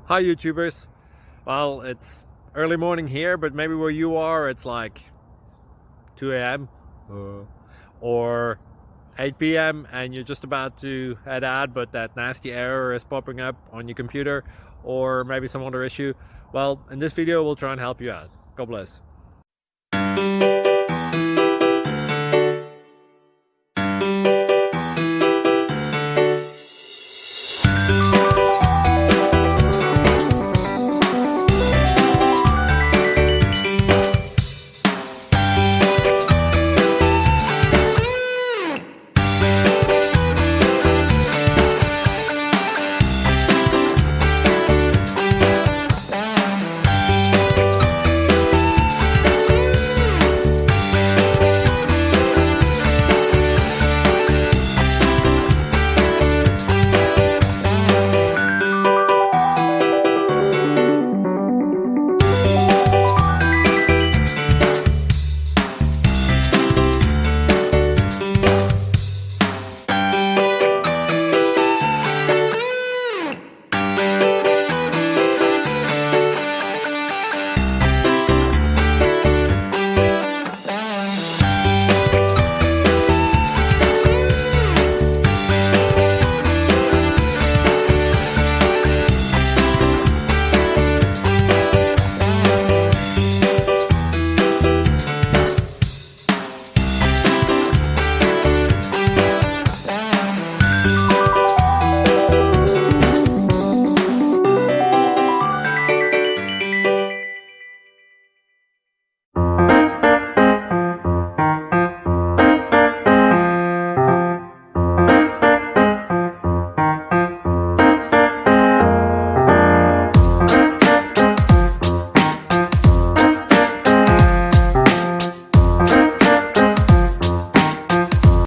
Hi YouTubers. Well, it's early morning here, but maybe where you are it's like 2 a.m. Or 8 p.m. and you're just about to head out, but that nasty error is popping up on your computer, or maybe some other issue. Well, in this video we'll try and help you out. God bless.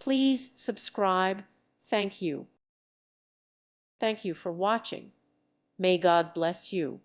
Please subscribe. Thank you. Thank you for watching. May God bless you.